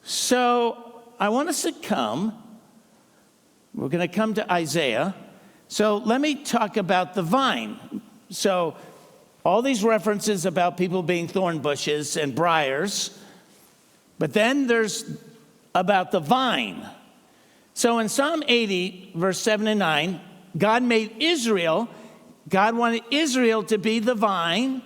So I want us to we're going to come to Isaiah. So let me talk about the vine. So all these references about people being thorn bushes and briars, but then there's about the vine. So in Psalm 80, verse 7 and 9, God wanted Israel to be the vine,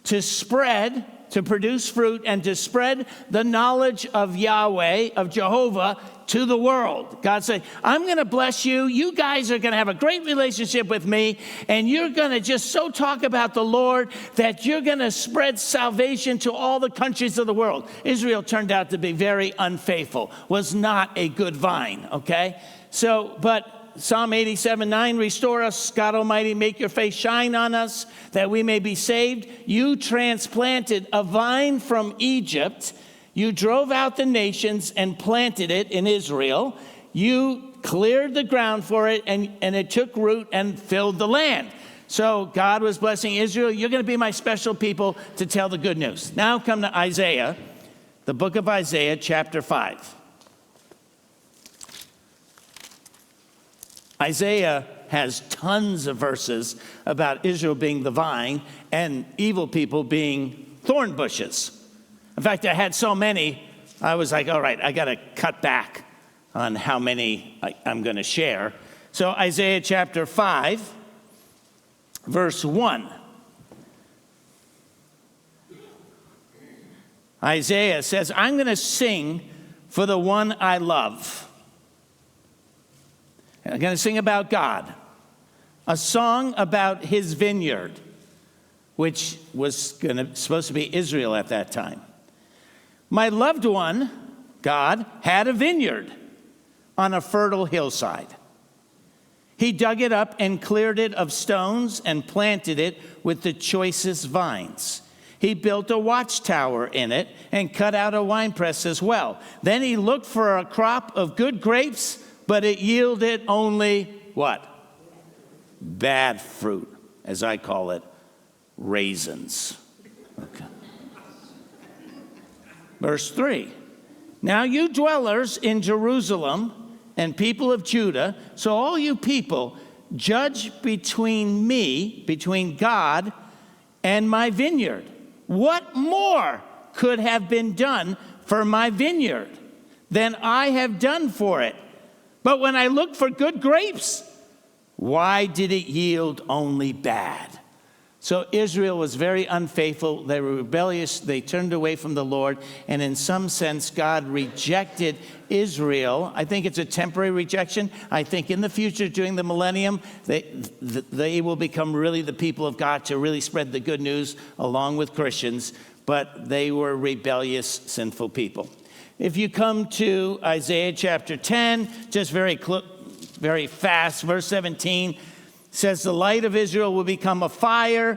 to spread, to produce fruit, and to spread the knowledge of Yahweh, of Jehovah, to the world. God said, I'm going to bless you. You guys are going to have a great relationship with me, and you're going to just so talk about the Lord that you're going to spread salvation to all the countries of the world. Israel turned out to be very unfaithful, was not a good vine, okay? But Psalm 87:9, restore us, God Almighty, make your face shine on us, that we may be saved. You transplanted a vine from Egypt. You drove out the nations and planted it in Israel. You cleared the ground for it, and it took root and filled the land. So God was blessing Israel. You're going to be my special people to tell the good news. Now come to Isaiah, the book of Isaiah, chapter 5. Isaiah has tons of verses about Israel being the vine and evil people being thorn bushes. In fact, I had so many, I was like, all right, I got to cut back on how many I'm going to share. So Isaiah chapter 5, verse 1. Isaiah says, I'm going to sing for the one I love. I'm going to sing about God, a song about his vineyard, which was supposed to be Israel at that time. My loved one, God, had a vineyard on a fertile hillside. He dug it up and cleared it of stones and planted it with the choicest vines. He built a watchtower in it and cut out a winepress as well. Then he looked for a crop of good grapes, but it yielded only what? Bad fruit, as I call it, raisins. Okay. Verse 3. Now you dwellers in Jerusalem and people of Judah, so all you people, judge between God and my vineyard. What more could have been done for my vineyard than I have done for it? But when I looked for good grapes, why did it yield only bad? So Israel was very unfaithful. They were rebellious. They turned away from the Lord. And in some sense, God rejected Israel. I think it's a temporary rejection. I think in the future, during the millennium, they will become really the people of God to really spread the good news along with Christians. But they were rebellious, sinful people. If you come to Isaiah chapter 10, just very fast, verse 17 says, the light of Israel will become a fire,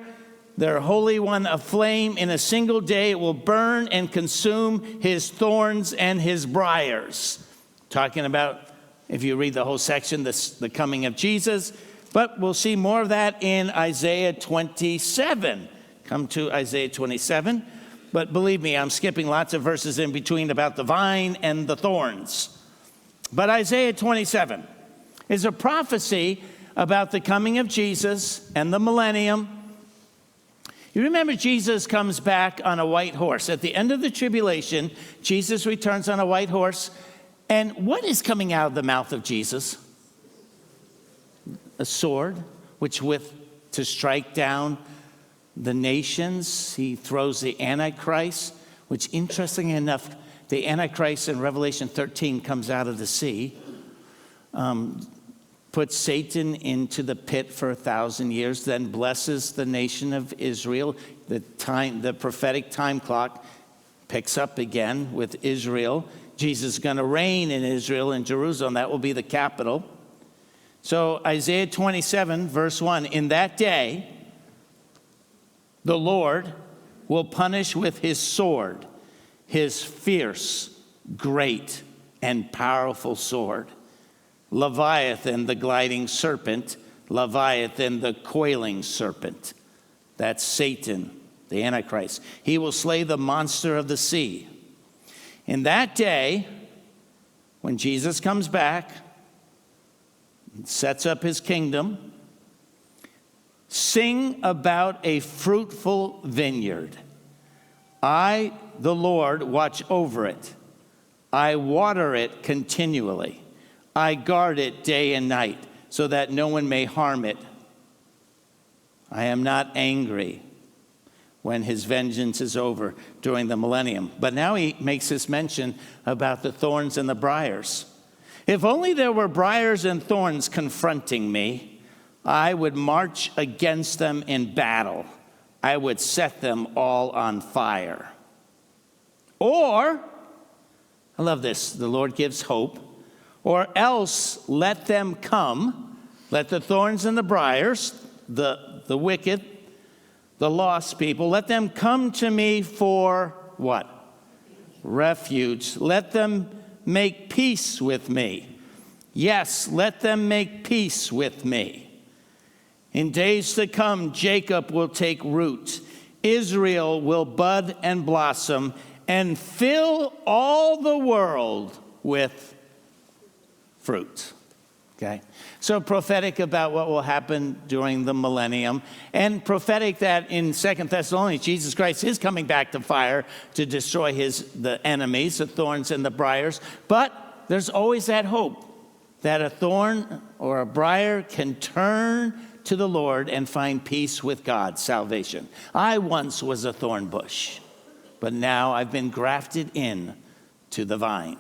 their Holy One a flame. In a single day it will burn and consume his thorns and his briars. Talking about, if you read the whole section, the coming of Jesus. But we'll see more of that in Isaiah 27. Come to Isaiah 27. But believe me, I'm skipping lots of verses in between about the vine and the thorns. But Isaiah 27 is a prophecy about the coming of Jesus and the millennium. You remember Jesus comes back on a white horse. At the end of the tribulation, Jesus returns on a white horse. And what is coming out of the mouth of Jesus? A sword, to strike down the nations. He throws the Antichrist, which, interestingly enough, the Antichrist in Revelation 13 comes out of the sea. Puts Satan into the pit for 1,000 years, then blesses the nation of Israel. The prophetic time clock picks up again with Israel. Jesus is going to reign in Israel, in Jerusalem. That will be the capital. So Isaiah 27, verse 1, in that day, the Lord will punish with his sword, his fierce, great, and powerful sword. Leviathan, the gliding serpent, Leviathan, the coiling serpent. That's Satan, the Antichrist. He will slay the monster of the sea. In that day, when Jesus comes back, and sets up his kingdom, sing about a fruitful vineyard. I, the Lord, watch over it. I water it continually. I guard it day and night, so that no one may harm it. I am not angry when his vengeance is over during the millennium. But now he makes this mention about the thorns and the briars. If only there were briars and thorns confronting me, I would march against them in battle. I would set them all on fire. Or, I love this, the Lord gives hope. Or else let them come, let the thorns and the briars, the wicked, the lost people, let them come to me for what? Refuge. Let them make peace with me. Yes, let them make peace with me. In days to come, Jacob will take root. Israel will bud and blossom and fill all the world with fruit. Okay? So prophetic about what will happen during the millennium, and prophetic that in 2 Thessalonians, Jesus Christ is coming back to fire to destroy the enemies, the thorns and the briars. But there's always that hope that a thorn or a briar can turn to the Lord and find peace with God, salvation. I once was a thorn bush, but now I've been grafted in to the vine.